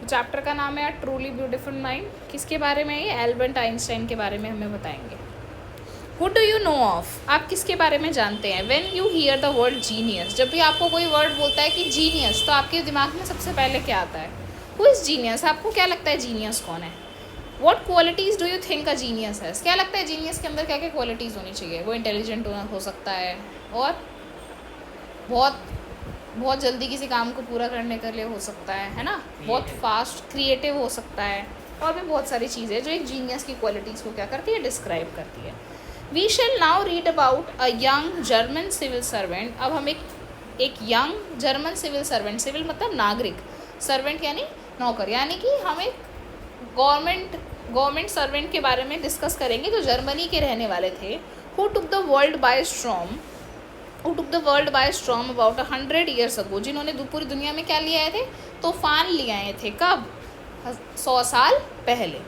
Chapter का नाम है ट्रूली ब्यूटीफुल माइंड। किसके बारे में? ये एल्बर्ट आइंस्टाइन के बारे में हमें बताएंगे। Who do you know of? आप किसके बारे में जानते हैं? When you hear the word genius, जब भी आपको कोई वर्ड बोलता है कि जीनियस, तो आपके दिमाग में सबसे पहले क्या आता है? Who is genius? आपको क्या लगता है जीनियस कौन है? What qualities do you think a genius has? क्या लगता है जीनियस के अंदर क्या क्या क्वालिटीज़ होनी चाहिए? वो इंटेलिजेंट हो सकता है, और बहुत बहुत जल्दी किसी काम को पूरा करने के लिए हो सकता है ना, बहुत फास्ट क्रिएटिव हो सकता है, और भी बहुत सारी चीज़ें जो एक जीनियस की क्वालिटीज़ को क्या करती है, डिस्क्राइब करती है। We shall now read about a young German civil servant. अब हम एक young German civil servant, civil मतलब नागरिक, सर्वेंट यानी नौकर, यानी कि हम एक गवर्नमेंट सर्वेंट के बारे में डिस्कस करेंगे जो जर्मनी के रहने वाले थे। Who took the world by storm about 100 years ago, जिन्होंने पूरी दुनिया में क्या लिए आए थे? तूफान लिए आए थे। कब? 100 साल पहले।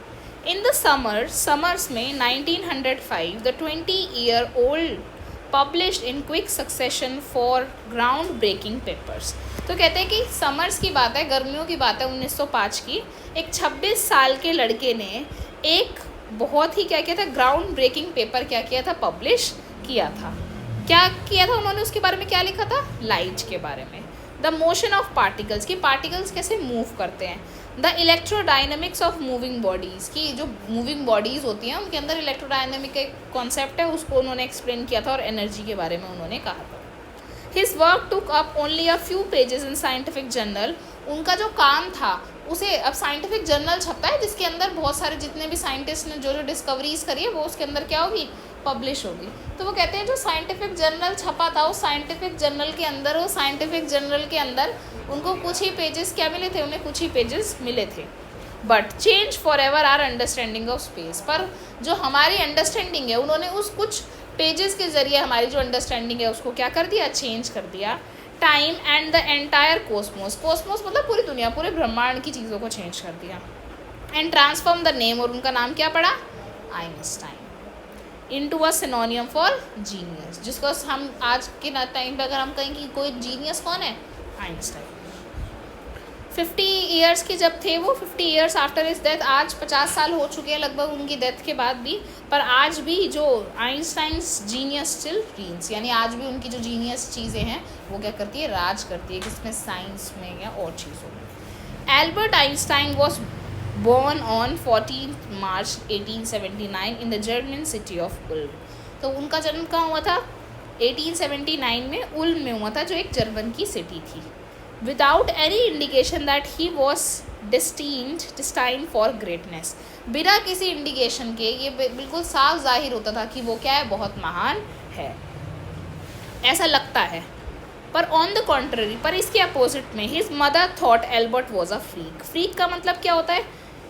इन द समर्स में 1905 the 20-year-old published in quick succession four groundbreaking papers. तो कहते हैं कि समर्स की बात है, गर्मियों की बात है 1905 की। एक 26 साल के लड़के ने एक बहुत ही क्या किया था, ग्राउंड ब्रेकिंग पेपर क्या किया था, पब्लिश किया था। क्या किया था उन्होंने? उसके बारे में क्या लिखा था? लाइट के बारे में। द मोशन ऑफ पार्टिकल्स, की पार्टिकल्स कैसे मूव करते हैं। The electrodynamics of moving bodies, की जो मूविंग बॉडीज़ होती हैं उनके अंदर इलेक्ट्रोडाइनमिक एक कॉन्सेप्ट है, उसको उन्होंने एक्सप्लेन किया था, और एनर्जी के बारे में उन्होंने कहा था। His work took up only a few pages in scientific journal. उनका जो काम था उसे, अब साइंटिफिक जर्नल छपता है जिसके अंदर बहुत सारे जितने भी साइंटिस्ट ने जो जो डिस्कवरीज करी है वो उसके अंदर क्या होगी, पब्लिश होगी। तो वो कहते हैं जो साइंटिफिक जर्नल छपा था उस साइंटिफिक जर्नल के अंदर उनको कुछ ही पेजेस क्या मिले थे, उन्हें कुछ ही पेजेस मिले थे। But change forever our understanding of space, पर जो हमारी अंडरस्टैंडिंग है उन्होंने उस कुछ पेजेस के ज़रिए हमारी जो अंडरस्टैंडिंग है उसको क्या कर दिया, चेंज कर दिया। Time and the entire Cosmos, Cosmos मतलब पूरी दुनिया, पूरे ब्रह्मांड की चीज़ों को चेंज कर दिया। एंड ट्रांसफॉर्म द नेम, और उनका नाम क्या पड़ा, Einstein, into a सिनोनियम for genius, जिसको हम आज के टाइम पे अगर हम कहें कि कोई जीनियस कौन है, आइंस्टाइन। 50 ईयर्स के जब थे वो, 50 ईयर्स आफ्टर इज डेथ, आज 50 साल हो चुके हैं लगभग उनकी डेथ के बाद भी, पर आज भी जो आइंस्टाइन्स जीनियस स्टिल रीन्स, यानी आज भी उनकी जो जीनियस चीज़ें हैं वो क्या करती है, राज करती है, किसमें, साइंस में या और चीज़ों में। Albert Einstein was born on 14 March 1879 in the German city of Ulm। तो उनका जन्म कहाँ हुआ था, 1879 में उल्म में हुआ था, जो एक जर्मन की सिटी थी। Without any indication that he was destined for greatness, बिना किसी इंडिकेशन के ये बिल्कुल साफ जाहिर होता था कि वो क्या है, बहुत महान है, ऐसा लगता है। पर ऑन द कॉन्ट्ररी, पर इसके अपोजिट में, his mother thought Albert was a freak. Freak का मतलब क्या होता है,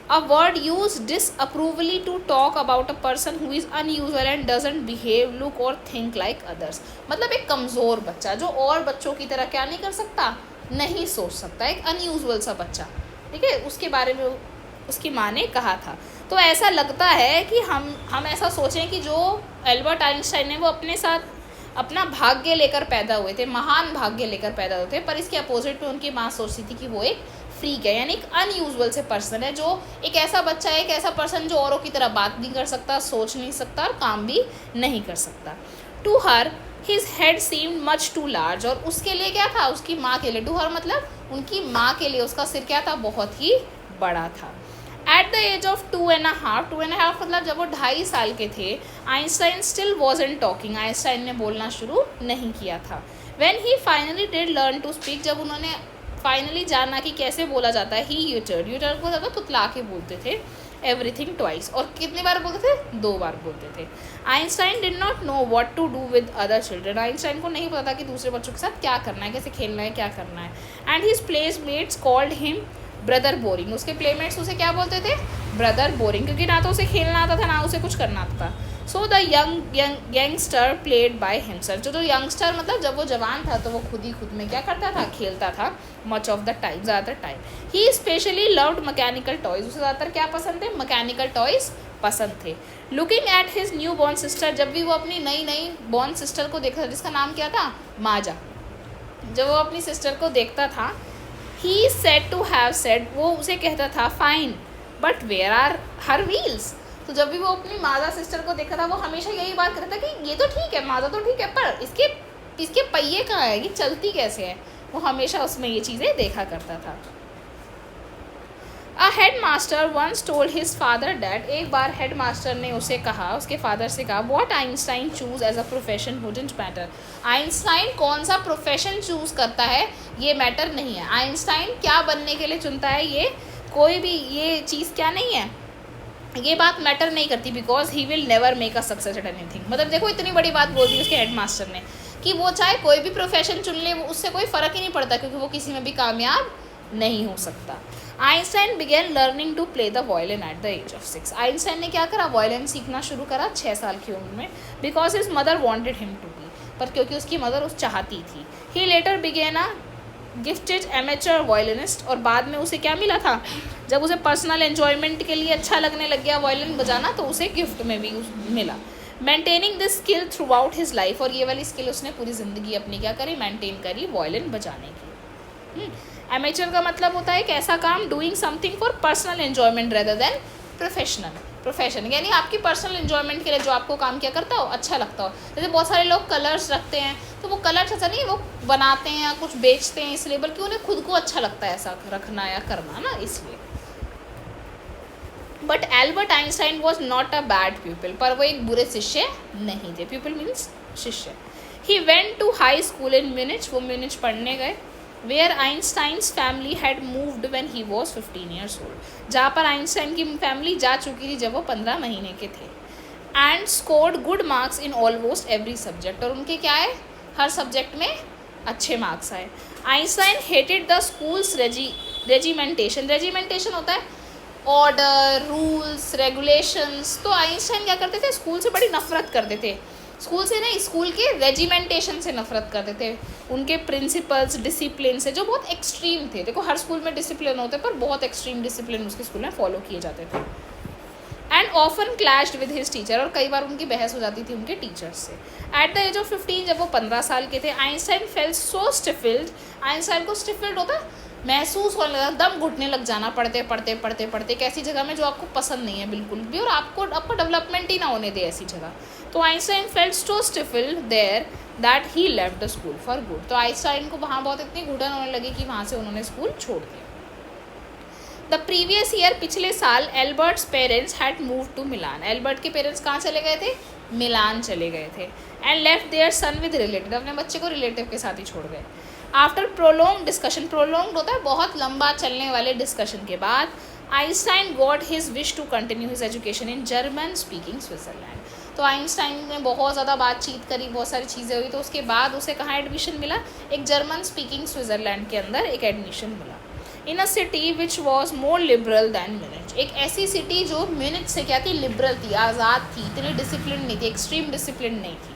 a word use disapprovingly to talk about a person who is unusual and doesn't behave, look और थिंक लाइक अदर्स। मतलब एक कमज़ोर बच्चा जो और बच्चों की तरह क्या नहीं कर सकता, नहीं सोच सकता, एक अनयूजुअल सा बच्चा, ठीक है, उसके बारे में उसकी माँ ने कहा था। तो ऐसा लगता है कि हम ऐसा सोचें कि जो एल्बर्ट आइंस्टाइन है वो अपने साथ अपना भाग्य लेकर पैदा हुए थे, महान भाग्य लेकर पैदा हुए थे, पर इसके अपोजिट में उनकी माँ सोचती थी कि वो एक फ्रीक है, यानी एक अनयूजुअल से पर्सन है, जो एक ऐसा बच्चा है, एक ऐसा पर्सन जो औरों की तरह बात नहीं कर सकता, सोच नहीं सकता और काम भी नहीं कर सकता। To her his head seemed much too large, और उसके लिए क्या था, उसकी माँ के लिए, टू हर मतलब उनकी माँ के लिए उसका सिर क्या था, बहुत ही बड़ा था। एट द एज ऑफ 2.5 मतलब जब वो 2.5 साल के थे, Einstein still wasn't talking, Einstein ने बोलना शुरू नहीं किया था। When he finally did learn to speak, जब उन्होंने फाइनली जाना कि कैसे बोला जाता है, ही यूटर्ड को ज़्यादा तुतला के बोलते थे, एवरीथिंग ट्वाइस, और कितनी बार बोलते थे, 2 बार बोलते थे। Einstein did not know what to do with other children, Einstein को नहीं पता था कि दूसरे बच्चों के साथ क्या करना है, कैसे खेलना है, क्या करना है। And his playmates called him brother boring, उसके प्लेमेट्स उसे क्या बोलते थे, ब्रदर बोरिंग, क्योंकि ना तो उसे खेलना आता था ना उसे कुछ करना आता था। So the youngster played by himself, जो यंगस्टर मतलब जब वो जवान था तो वो खुद में क्या करता था, खेलता था, मच ऑफ द टाइम, ज़्यादातर टाइम। ही स्पेशली लव्ड मैकेनिकल टॉयज़, उसे ज़्यादातर क्या पसंद थे, मैकेनिकल टॉयज़ पसंद थे। Looking at his new born sister, जब भी वो अपनी नई बॉर्न सिस्टर को देखता था, जिसका नाम क्या था, माजा, जब वो अपनी सिस्टर को देखता था he said to have said, वो उसे कहता था fine but where are her wheels. तो जब भी वो अपनी मादा सिस्टर को देखा था वो हमेशा यही बात करता था कि ये तो ठीक है, मादा तो ठीक है, पर इसके पहिए कहाँ है, ये चलती कैसे है। वो हमेशा उसमें ये चीज़ें देखा करता था। A head master once told his father that, एक बार हेड मास्टर ने उसे कहा, उसके फादर से कहा, what Einstein choose as a profession wouldn't matter. Einstein कौन सा प्रोफेशन चूज करता है ये मैटर नहीं है। आइंस्टाइन क्या बनने के लिए चुनता है, ये कोई भी ये चीज़ क्या नहीं है, ये बात मैटर नहीं करती, because he will never make a success at anything. मतलब देखो इतनी बड़ी बात बोल दी उसके हेड मास्टर ने कि वो चाहे कोई भी प्रोफेशन चुन ले, वो उससे कोई फ़र्क ही नहीं पड़ता, क्योंकि वो किसी में भी कामयाब नहीं हो सकता। Einstein began learning to play the violin at the age of 6। Einstein ने क्या करा, वायलिन सीखना शुरू करा 6 साल की उम्र में, because his mother wanted him to be, पर क्योंकि उसकी मदर उस चाहती थी। He later began a gifted amateur violinist, और बाद में उसे क्या मिला था, जब उसे पर्सनल एन्जॉयमेंट के लिए अच्छा लगने लग गया वायलिन बजाना, तो उसे गिफ्ट में भी मिला। Maintaining this skill through out his life, और ये वाली स्किल उसने पूरी ज़िंदगी अपनी क्या करी, मेंटेन करी वायलिन बजाने की। एमेचर का मतलब होता है कि ऐसा काम doing something for personal enjoyment rather than profession, यानी आपकी पर्सनल एन्जॉयमेंट के लिए जो आपको काम क्या करता हो, अच्छा लगता हो। जैसे बहुत सारे लोग कलर्स रखते हैं, तो वो कलर्स ऐसा नहीं वो बनाते हैं या कुछ बेचते हैं इसलिए, बल्कि उन्हें खुद को अच्छा लगता है ऐसा रखना या करना ना, इसलिए। But Albert Einstein was not a bad people, पर वो एक बुरे शिष्य नहीं थे। पीपल मीन्स शिष्य। He went to high school in Munich, वो म्यूनिच पढ़ने गए, where Einstein's family had moved when he was 15 years old, जहाँ पर आइंस्टाइन की फैमिली जा चुकी थी जब वो 15 महीने के थे। And scored good marks in almost every subject, और उनके क्या है, हर सब्जेक्ट में अच्छे मार्क्स आए। Einstein hated the schools regimentation होता है ऑर्डर, रूल्स, रेगुलेशंस। तो आइंस्टाइन क्या करते थे, स्कूल से बड़ी नफरत करते थे। स्कूल से नहीं, स्कूल के रेजिमेंटेशन से नफरत करते थे, उनके प्रिंसिपल्स, डिसिप्लिन से, जो बहुत एक्सट्रीम थे। देखो हर स्कूल में डिसिप्लिन होते, पर बहुत एक्सट्रीम डिसिप्लिन उसके स्कूल में फॉलो किए जाते थे। And often clashed with his teacher, और कई बार उनकी बहस हो जाती थी उनके टीचर्स से। एट द एज ऑफ 15, जब वो 15 साल के थे, आइंस्टाइन फेल्ट सो स्टिफिल्ड, आइंस्टाइन को स्टिफिल्ड होता है महसूस होने लगा, दम घुटने लग जाना पढ़ते एक ऐसी जगह में जो आपको पसंद नहीं है बिल्कुल भी, और आपका डेवलपमेंट ही ना होने दे ऐसी जगह। तो Einstein felt so stifled there that he left the school for good. तो आइंस्टाइन को वहाँ बहुत इतनी घुटन होने लगी कि वहाँ से उन्होंने स्कूल छोड़ दिया। द प्रीवियस ईयर, पिछले साल, Albert's parents had move to Milan, Albert के पेरेंट्स कहाँ चले गए थे, मिलान चले गए थे। And left their son with relative, अपने बच्चे को रिलेटिव के साथ ही छोड़ गए। आफ्टर प्रोलॉन्ग डिस्कशन, प्रोलॉन्ग होता है बहुत लंबा चलने वाले डिस्कशन के बाद, Einstein got his wish to continue his education in German speaking Switzerland. तो आइंस्टाइन ने बहुत ज़्यादा बातचीत करी, बहुत सारी चीज़ें हुई, तो उसके बाद उसे कहाँ एडमिशन मिला, एक जर्मन स्पीकिंग स्विट्जरलैंड के अंदर एक एडमिशन मिला। In a city which was more liberal than Munich, एक ऐसी सिटी जो म्यूनिच से क्या थी, लिबरल थी, आज़ाद थी, इतनी डिसिप्लिन नहीं थी, एक्सट्रीम डिसिप्लिन नहीं थी।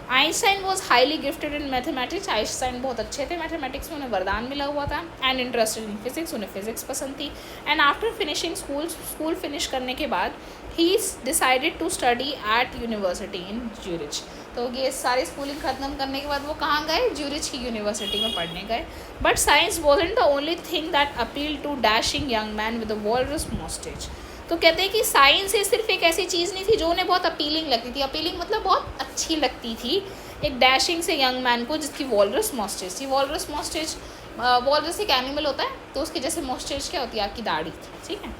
Einstein was highly gifted in mathematics, Einstein बहुत अच्छे थे मैथमेटिक्स में, उन्हें वरदान मिला हुआ था। एंड इंटरेस्टेड इन फिजिक्स, उन्हें फिजिक्स पसंद थी। And after finishing school finish करने के बाद he decided to study at university in Zurich. तो ये सारी स्कूलिंग ख़त्म करने के बाद वो कहाँ गए, ज्यूरिच की यूनिवर्सिटी में पढ़ने गए। But science wasn't the only thing that appeal to dashing young man with a walrus mustache. तो कहते हैं कि साइंस ही सिर्फ एक ऐसी चीज़ नहीं थी जो उन्हें बहुत अपीलिंग लगती थी, अपीलिंग मतलब बहुत अच्छी लगती थी एक डैशिंग से यंग मैन को जिसकी वॉलरस मस्टैच थी। वॉलरस मस्टैच, वॉलरस एक एनिमल होता है, तो उसके जैसे मस्टैच क्या होती है, आपकी दाढ़ी थी, ठीक है।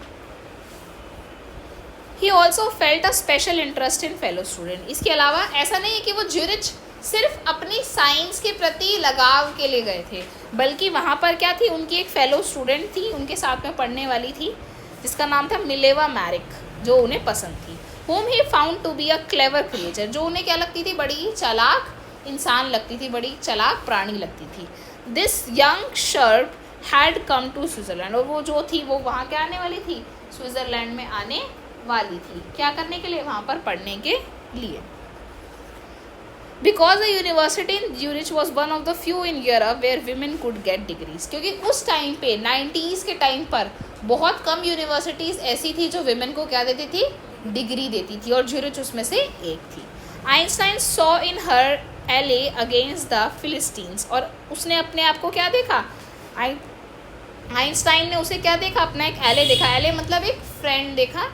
He also felt a special interest in fellow student. इसके अलावा ऐसा नहीं है कि वो ज्यूरिच सिर्फ अपनी साइंस के प्रति लगाव के लिए गए थे, बल्कि वहाँ पर क्या थी, उनकी एक फेलो स्टूडेंट थी, उनके साथ में पढ़ने वाली थी, जिसका नाम था मिलेवा मैरिक, जो उन्हें पसंद थी। Home he found to be a clever creature, जो उन्हें क्या लगती थी, बड़ी चालाक इंसान लगती थी, बड़ी चालाक प्राणी लगती थी। This young Serb had come to Switzerland, और वो जो थी वो वहाँ क्या आने वाली थी, स्विट्ज़रलैंड में आने वाली थी। क्या करने के लिए, वहाँ पर पढ़ने के लिए। Because the university in Zurich was one of the few in Europe where women could get degrees, क्योंकि उस टाइम पे 90s के टाइम पर बहुत कम यूनिवर्सिटीज़ ऐसी थी जो विमेन को क्या देती थी, डिग्री देती थी, और ज्यूरिच उसमें से एक थी। आइंस्टाइन सॉ इन हर एले अगेंस्ट द फिलिस्टीन्स, और उसने अपने आप को क्या देखा, आइंस्टाइन ने उसे क्या देखा, अपना एक एले देखा, एले मतलब एक फ्रेंड देखा,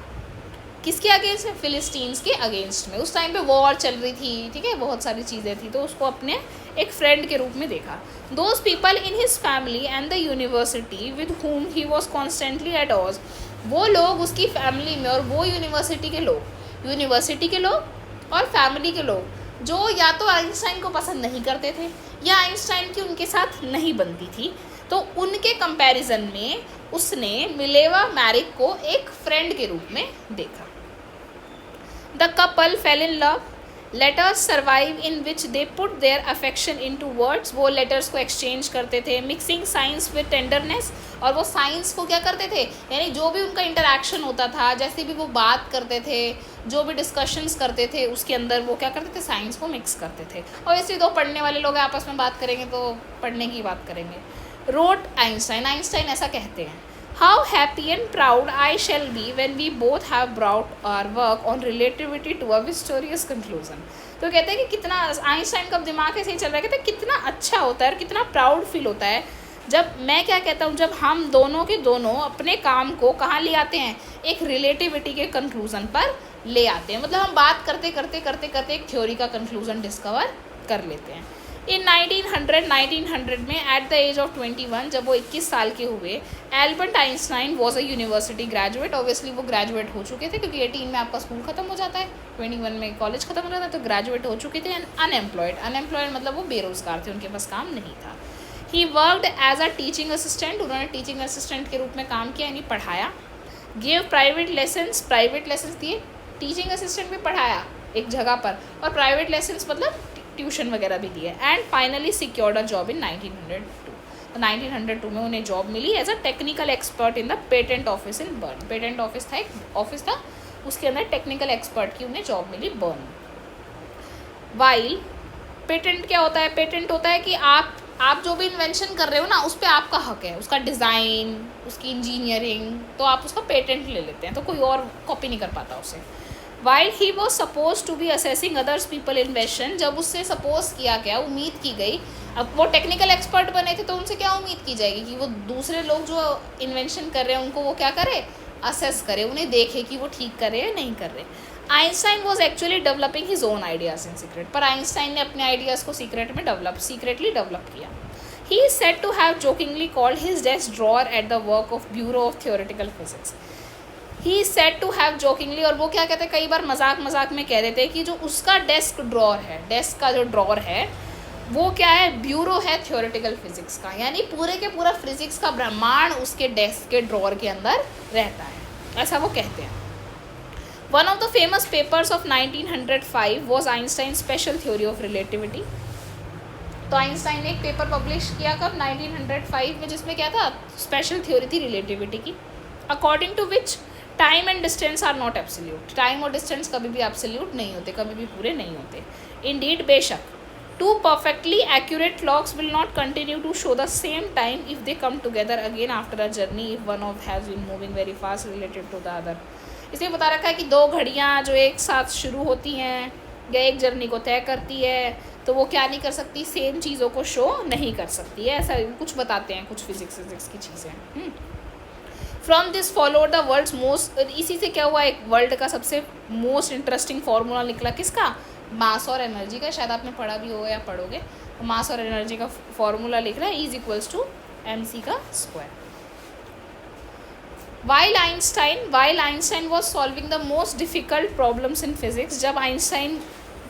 किसके अगेंस्ट में, फिलिस्टीन्स के अगेंस्ट में। उस टाइम पे वॉर चल रही थी, ठीक है, बहुत सारी चीज़ें थी, तो उसको अपने एक फ्रेंड के रूप में देखा। Those people in his family and the university with whom he was constantly at odds, वो लोग उसकी फैमिली में और वो यूनिवर्सिटी के लोग और फैमिली के लोग जो या तो आइंस्टाइन को पसंद नहीं करते थे या आइंस्टाइन की उनके साथ नहीं बनती थी, तो उनके कंपैरिजन में उसने मिलेवा मैरिक को एक फ्रेंड के रूप में देखा। The couple fell in love, letters survive in which they put their affection into words, वो लेटर्स को एक्सचेंज करते थे, मिक्सिंग साइंस विद टेंडरनेस, और वो साइंस को क्या करते थे, यानी जो भी उनका इंटरेक्शन होता था, जैसे भी वो बात करते थे, जो भी डिस्कशंस करते थे, उसके अंदर वो क्या करते थे, साइंस को मिक्स करते थे। और ऐसे दो पढ़ने वाले लोग आपस में बात करेंगे तो पढ़ने की बात करेंगे। रोट आइंस्टाइन ऐसा कहते हैं, How happy and proud I shall be when we both have brought our work on relativity to a victorious conclusion. तो कहते हैं कि कितना आइंस्टाइन का दिमाग ऐसे ही चल रहा है, कहते हैं कितना अच्छा होता है और कितना प्राउड फील होता है जब मैं क्या कहता हूँ, जब हम दोनों के दोनों अपने काम को कहाँ ले आते हैं, एक रिलेटिविटी के कंक्लूजन पर ले आते हैं। मतलब हम बात करते करते एक थ्योरी का कंक्लूजन डिस्कवर कर लेते हैं। इन 1900 में एट द एज ऑफ 21, जब वो 21 साल के हुए, Albert Einstein was a university graduate. Obviously वो ग्रेजुएट हो चुके थे क्योंकि 18 में आपका स्कूल खत्म हो जाता है, 21 में कॉलेज खत्म हो जाता है, तो ग्रेजुएट हो चुके थे। एंड अनएम्प्लॉयड मतलब वो बेरोजगार थे, उनके पास काम नहीं था। He worked as a teaching assistant, उन्होंने टीचिंग असिस्टेंट के रूप में काम किया, यानी पढ़ाया। गिव प्राइवेट लेसन्स दिए, टीचिंग असिस्टेंट भी पढ़ाया एक जगह पर, और प्राइवेट लेसन्स मतलब ट्यूशन वगैरह भी दिए। And finally secured a job in 1902, तो 1902 में उन्हें जॉब मिली as a technical expert in the patent office in Bern. Patent office था, एक ऑफिस था, उसके अंदर टेक्निकल एक्सपर्ट की उन्हें जॉब मिली बर्न। वाइल पेटेंट क्या होता है, पेटेंट होता है कि आप जो भी इन्वेंशन कर रहे हो ना, उस पर आपका हक है, उसका डिज़ाइन, उसकी इंजीनियरिंग, तो आप उसका पेटेंट ले लेते हैं, तो कोई और कॉपी नहीं कर पाता उसे। While he was suppose to be assessing others people invention, जब उससे सपोज किया गया, उम्मीद की गई, अब वो टेक्निकल एक्सपर्ट बने थे तो उनसे क्या उम्मीद की जाएगी कि वो दूसरे लोग जो इन्वेंशन कर रहे हैं उनको वो क्या करे, असेस करे, उन्हें देखे कि वो ठीक कर रहे हैं या नहीं कर रहे। Einstein was actually developing his own ideas in secret, पर आइंस्टाइन ने अपने आइडियाज़ को सीक्रेटली डेवलप किया। He is said to have jokingly called his desk drawer at the work of bureau of theoretical physics. He is said to have jokingly, और वो क्या कहते हैं, कई बार मजाक में कह देते हैं कि जो उसका डेस्क ड्रॉअर है, डेस्क का जो ड्रॉअर है वो क्या है, ब्यूरो है थियोरेटिकल फिजिक्स का, यानी पूरे के पूरा फिजिक्स का ब्रह्मांड उसके डेस्क के ड्रॉअर के अंदर रहता है, ऐसा वो कहते हैं। One of the famous papers of 1905 was Einstein special theory of relativity. तो आइंस्टाइन ने एक पेपर पब्लिश किया कब, 1905 में, जिसमें क्या था, स्पेशल थ्योरी थी रिलेटिविटी की। According to which time and distance are not absolute, time और डिस्टेंस कभी भी एब्सोल्यूट नहीं होते, कभी भी पूरे नहीं होते। इंडीड बेशक, two perfectly accurate clocks will not continue to show the same time if they come together again after a journey if one of has been moving very fast related to the other. इसलिए बता रखा है कि दो घड़ियाँ जो एक साथ शुरू होती हैं या एक जर्नी को तय करती है, तो वो क्या नहीं कर सकती, सेम चीज़ों को शो नहीं कर सकती है, ऐसा कुछ बताते हैं कुछ फिजिक्स की चीज़ें। From this followed the world's most, इसी से क्या हुआ, एक वर्ल्ड का सबसे मोस्ट इंटरेस्टिंग फार्मूला निकला, किसका, मास और एनर्जी का। शायद आपने पढ़ा भी होगा या पढ़ोगे, तो मास और एनर्जी का फार्मूला लिख रहा है, E = mc²। While Einstein was solving the most difficult problems in physics, जब आइंस्टाइन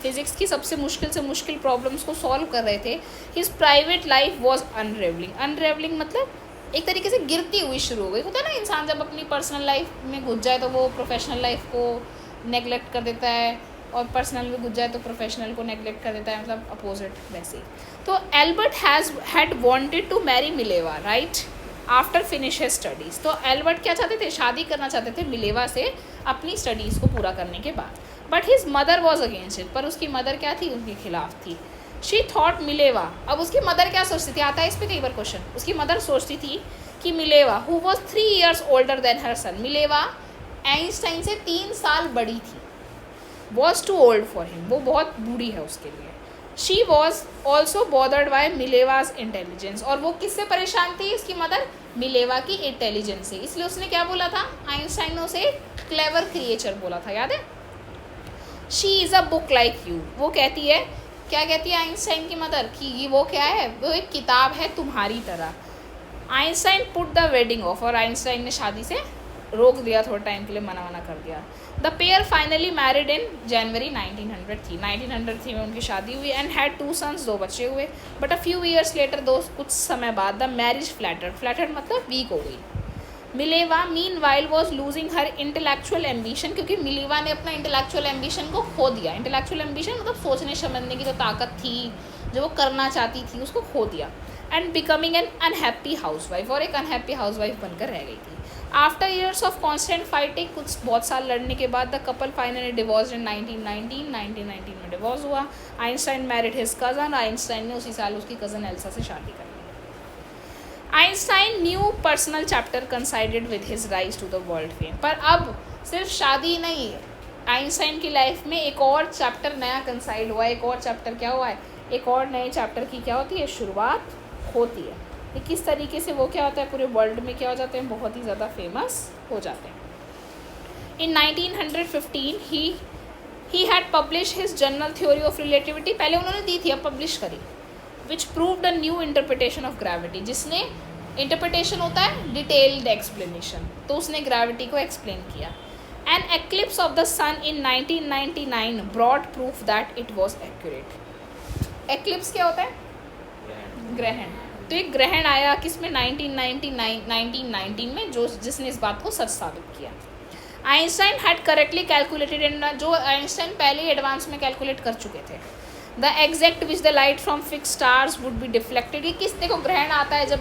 फिजिक्स की सबसे मुश्किल से मुश्किल प्रॉब्लम्स को सॉल्व कर रहे थे, his private life was unravelling मतलब एक तरीके से गिरती हुई शुरू हो गई। होता है ना, इंसान जब अपनी पर्सनल लाइफ में घुस जाए तो वो प्रोफेशनल लाइफ को नेगलेक्ट कर देता है, और पर्सनल में घुस जाए तो प्रोफेशनल को नेगलेक्ट कर देता है, मतलब अपोजिट वैसे ही। तो Albert had wanted to marry Mileva right after finish his studies. तो एल्बर्ट क्या चाहते थे, शादी करना चाहते थे मिलेवा से अपनी स्टडीज़ को पूरा करने के बाद, but his mother was against it, पर उसकी मदर क्या थी, उनके खिलाफ थी। शी थॉट मिलेवा, अब उसकी मदर क्या सोचती थी, आता है इस पर कई बार क्वेश्चन, उसकी मदर सोचती थी कि Mileva who was 3 years older than her son, Mileva Einstein से 3 साल बड़ी थी, was too old for him, वो बहुत बूढ़ी है उसके लिए। She was also bothered by Mileva's intelligence, और वो किससे परेशान थी, इसकी मदर मिलेवा की इंटेलिजेंस से, इसलिए उसने क्या बोला था, आइंस्टाइन ने उसे क्लेवर क्रिएचर बोला था, याद है। She is a book like you, वो कहती है, क्या कहती है आइंस्टाइन की मदर, कि वो क्या है, वो एक किताब है तुम्हारी तरह। Einstein put the wedding of, और आइंस्टाइन ने शादी से रोक दिया, थोड़ा टाइम के लिए मना कर दिया। The pair finally married in January 1903 में उनकी शादी हुई, एंड हैड 2 सन्स, 2 बच्चे हुए। But a few years later, कुछ समय बाद, द मैरिज फ्लैटर्ड मतलब वीक हो गई। Mileva mean while was losing her intellectual ambition, क्योंकि मिलेवा ने अपना इंटेलेक्चुअल एम्बिशन को खो दिया। इंटेलेक्चुअल एम्बिशन मतलब सोचने समझने की जो ताकत थी, जो वो करना चाहती थी, उसको खो दिया। And becoming an unhappy housewife, और एक अनहैप्पी हाउसवाइफ बनकर रह गई थी। After years of constant fighting, कुछ बहुत साल लड़ने के बाद, the couple finally divorced in 1919 में डिवोर्स हुआ। Einstein married his cousin, Einstein ने उसी साल उसकी कज़न एल्सा से शादी कर ली। Einstein new personal chapter coincided with his rise to the world fame, पर अब सिर्फ शादी नहीं, आइंस्टाइन की लाइफ में एक और चैप्टर नया कंसाइड हुआ है। एक और चैप्टर क्या हुआ है, एक और नए चैप्टर की क्या होती है, शुरुआत होती है। ये किस तरीके से वो क्या होता है, पूरे वर्ल्ड में क्या हो जाते हैं, बहुत ही ज़्यादा फेमस हो जाते हैं। In 1915 he had publish his general theory of relativity, पहले उन्होंने दी थी, अब पब्लिश करी, which proved a new interpretation of gravity, जिसने इंटरप्रिटेशन होता है डिटेल्ड एक्सप्लेनेशन, तो उसने ग्रेविटी को एक्सप्लेन किया। An eclipse of the sun in 1999 brought proof that it was accurate. Eclipse क्या होता है, ग्रहण। तो एक ग्रहण आया किसमें, 1919 में, जिसने इस बात को सच साबित किया। आइंस्टाइन हैड करेक्टली कैलकुलेटेड, इन जो आइंस्टाइन पहले ही एडवांस में कैलकुलेट कर चुके थे, the exact which the light from fix stars would be deflected. ये किस, देखो ग्रहण आता है, जब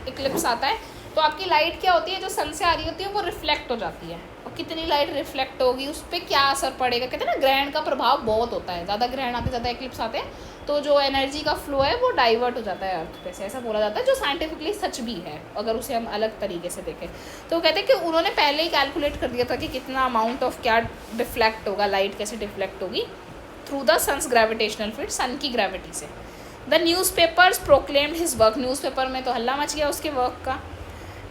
इक्लिप्स आता है तो आपकी लाइट क्या होती है, जो सन से आ रही होती है वो रिफ्लेक्ट हो जाती है, और कितनी लाइट रिफ्लेक्ट होगी उस पर क्या असर पड़ेगा। कहते हैं ना ग्रहण का प्रभाव बहुत होता है, ज़्यादा ग्रहण आते, ज़्यादा इक्लिप्स आते हैं तो जो एनर्जी का फ्लो है वो डाइवर्ट हो जाता है अर्थ पे से, ऐसा बोला जाता है, जो साइंटिफिकली सच भी है अगर उसे हम अलग तरीके से देखें। तो कहते हैं कि उन्होंने पहले ही कैलकुलेट कर दिया था कि कितना अमाउंट ऑफ क्या डिफ्लेक्ट होगा, लाइट कैसे डिफ्लेक्ट होगी through the sun's gravitational field, sun की ग्रेविटी से। The newspapers proclaimed his work, newspaper में तो हल्ला मच गया उसके वर्क का।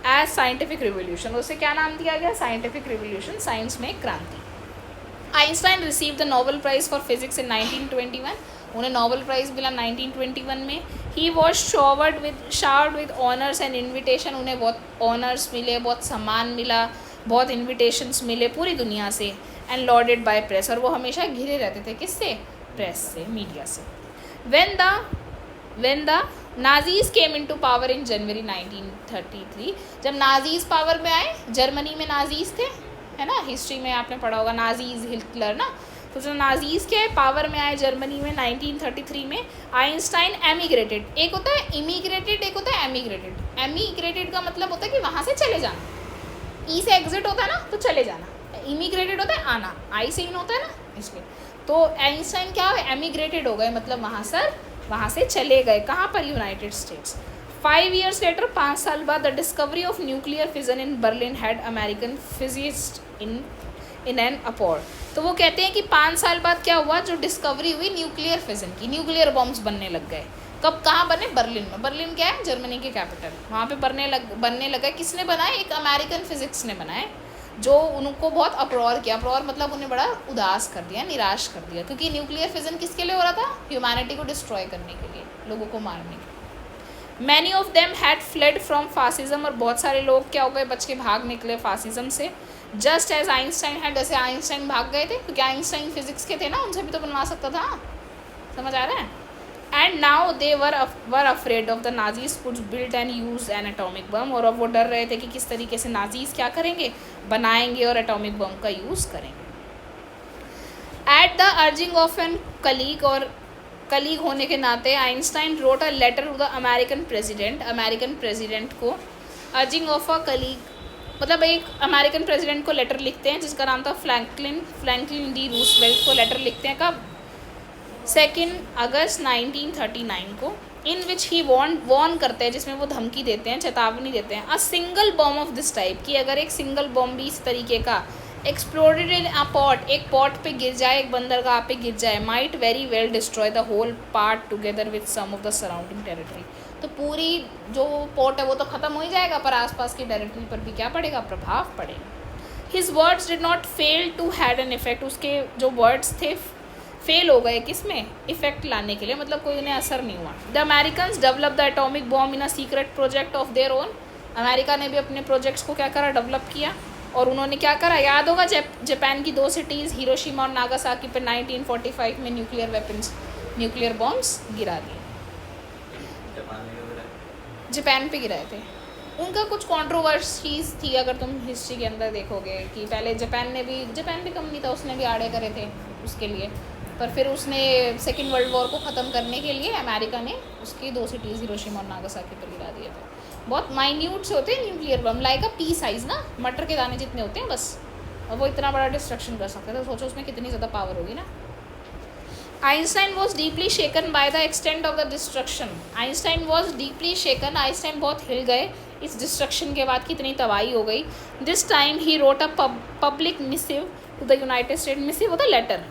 एज साइंटिफिक रिवोल्यूशन, उसे क्या नाम दिया गया, साइंटिफिक रिवोल्यूशन, साइंस में क्रांति। Einstein receive the Nobel prize for physics in 1921, उन्हें नोबेल प्राइज़ मिला 1921 में। He was showered with honours and invitation, उन्हें बहुत ऑनर्स मिले, बहुत सम्मान मिला, बहुत इन्विटेशंस मिले पूरी दुनिया से। एंड लॉर्डेड बाय प्रेस, और वो हमेशा घिरे रहते थे किससे, प्रेस से, मीडिया से। when the Nazis came into power in January 1933, जब नाजीज पावर में आए, जर्मनी में नाजीज थे, है ना, हिस्ट्री में आपने पढ़ा होगा नाजीज, हिटलर ना, तो जो नाजीज के पावर में आए जर्मनी में 1933 में, आइंस्टाइन एमिग्रेटेड, एक होता है इमिग्रेटेड, एक होता है एमिग्रेटेड। एमिग्रेटेड का मतलब होता है कि वहाँ से चले जाना, ई से एग्जिट होता है ना, तो चले जाना। इमिग्रेटेड होता है आना, आई से इन होता है ना, इसलिए। तो आइंस्टाइन क्या एमिग्रेटेड हो गए, मतलब वहाँ से चले गए, कहाँ पर, यूनाइटेड स्टेट्स। 5 years later, 5 साल बाद, the discovery of nuclear fission in Berlin had American physicist in an uproar. तो वो कहते हैं कि 5 साल बाद क्या हुआ, जो डिस्कवरी हुई न्यूक्लियर फिजन की, न्यूक्लियर बॉम्ब्स बनने लग गए। कब, कहाँ बने, बर्लिन में। बर्लिन क्या है, जर्मनी की कैपिटल, वहाँ पे बनने लगा। किसने बनाए, एक अमेरिकन फिजिक्स ने बनाए, जो उनको बहुत अप्रोर किया। अप्रोर मतलब उन्हें बड़ा उदास कर दिया, निराश कर दिया, क्योंकि न्यूक्लियर फिजन किसके लिए हो रहा था, ह्यूमैनिटी को डिस्ट्रॉय करने के लिए, लोगों को मारने के लिए। Many of them had fled from fascism, और बहुत सारे लोग क्या हो गए, बच के भाग निकले फासिज्म से। जस्ट एज आइंस्टाइन हैड, जैसे आइंस्टाइन भाग गए थे, क्योंकि आइंस्टाइन फिजिक्स के थे ना, उनसे भी तो बनवा सकता था, समझ आ रहा है। And now they were afraid of the Nazis could build and use N atomic bomb, और अब वो डर रहे थे कि किस तरीके से नाजीज क्या करेंगे, बनाएंगे और एटॉमिक बम का यूज़ करेंगे। At the urging of an colleague, और कलीग होने के नाते, Einstein wrote a letter to the American president को। अर्जिंग ऑफ अ कलीग मतलब एक अमेरिकन प्रेसिडेंट को लेटर लिखते हैं, जिसका नाम था फ्रैंकलिन डी रूजवेल्ट को लेटर लिखते हैं। कब, 2 अगस्त 1939 को। इन विच ही वॉर्न करते हैं, जिसमें वो धमकी देते हैं, चेतावनी देते हैं। A single bomb of this type, कि अगर एक सिंगल बॉम्ब भी इस तरीके का एक्सप्लोडेड इन अ पॉट, एक पॉट पे गिर जाए, एक बंदरगाह पे गिर जाए, might very well destroy the whole part together with some of the surrounding territory, तो पूरी जो पोर्ट है वो तो ख़त्म हो ही जाएगा, पर आसपास की टेरिटरी पर भी क्या पड़ेगा, प्रभाव पड़ेगा। His words did not fail to had an effect, उसके जो वर्ड्स थे फेल हो गए किस में, इफेक्ट लाने के लिए, मतलब कोई उन्हें असर नहीं हुआ। The Americans develop the atomic bomb in a secret project of their own, America ने भी अपने प्रोजेक्ट्स को क्या करा, डेवलप किया। और उन्होंने क्या करा, याद होगा, जापान की 2 सिटीज़ हिरोशिमा और नागासाकी पर 1945 में न्यूक्लियर वेपन्स, न्यूक्लियर बॉम्ब्स गिरा दिए, जापान पे गिराए थे। उनका कुछ कंट्रोवर्सीज थी, अगर तुम हिस्ट्री के अंदर देखोगे कि पहले जापान भी कम नहीं था, उसने भी आड़े करे थे उसके लिए, पर फिर उसने सेकेंड वर्ल्ड वॉर को ख़त्म करने के लिए अमेरिका ने उसकी 2 सिटीज़ हिरोशिमा और नागासाकी पर गिरा दिए थे। बहुत माइन्यूट से होते हैं न्यूक्लियर बम, लाइक अ पी साइज़ ना, मटर के दाने जितने होते हैं बस, और वो इतना बड़ा डिस्ट्रक्शन कर सकते थे, तो सोचो उसमें कितनी ज़्यादा पावर होगी ना। Einstein was deeply shaken by the extent of the destruction, Einstein was deeply shaken, Einstein बहुत हिल गए इस डिस्ट्रक्शन के बाद, कितनी तबाही हो गई। This time he wrote a public missive to the United State, missive होता लेटर,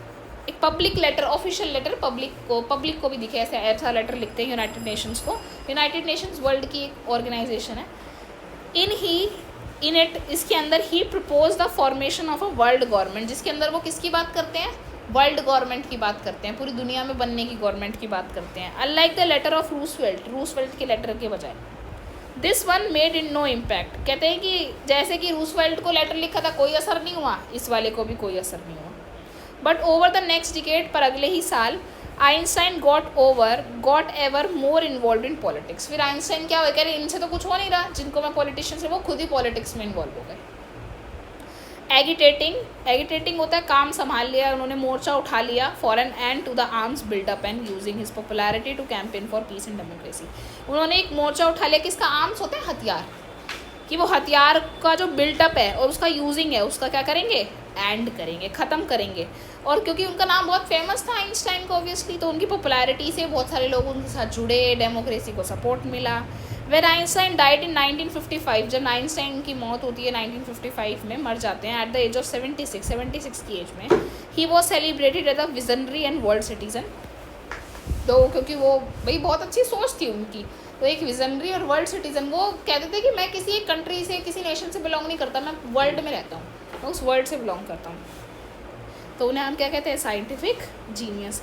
एक public letter, official letter, public को भी दिखे, ऐसा लेटर लिखते हैं यूनाइटेड नेशंस को। यूनाइटेड नेशंस वर्ल्ड की एक ऑर्गेनाइजेशन है। इन इट, इसके अंदर ही propose the formation of a world government, जिसके अंदर वो किसकी बात करते हैं, वर्ल्ड गवर्नमेंट की बात करते हैं, पूरी दुनिया में बनने की गवर्नमेंट की बात करते हैं। Unlike the letter of Roosevelt के लेटर के बजाय, this one made in no impact, कहते हैं कि जैसे कि रूसवेल्ट को लेटर लिखा था कोई असर नहीं हुआ, इस वाले को भी कोई असर नहीं हुआ। But over the next decade, पर अगले ही साल, Einstein got ever more involve in politics, फिर आइंस्टाइन क्या हो, कह रहे इनसे तो कुछ हो नहीं रहा, जिनको मैं पॉलिटिशियन से, वो खुद ही पॉलिटिक्स में इन्वॉल्व हो गए। एगिटेटिंग होता है काम संभाल लिया, उन्होंने मोर्चा उठा लिया for an end to the arms buildup and using his popularity to campaign for peace and democracy, उन्होंने एक मोर्चा उठा लिया, किसका, आर्म्स होते हैं हथियार, कि वो हथियार का जो बिल्टअप है और उसका यूजिंग है, उसका क्या करेंगे, एंड करेंगे, ख़त्म करेंगे। और क्योंकि उनका नाम बहुत फेमस था आइंस्टाइन को ऑब्वियसली, तो उनकी पॉपुलैरिटी से बहुत सारे लोग उनके साथ जुड़े, डेमोक्रेसी को सपोर्ट मिला। वेन आइंस्टाइन डाइड इन 1955, जब आइंस्टाइन की मौत होती है 1955 में, मर जाते हैं एट द एज ऑफ 76 की एज में, he was celebrated as a visionary and world citizen, तो क्योंकि वो भाई बहुत अच्छी सोच थी उनकी, तो एक विजनरी और वर्ल्ड सिटीजन, वो कहते थे कि मैं किसी एक कंट्री से, किसी नेशन से बिलोंग नहीं करता, मैं वर्ल्ड में रहता हूँ, मैं उस वर्ल्ड से बिलोंग करता हूँ, तो उन्हें हम क्या कहते हैं, साइंटिफिक जीनियस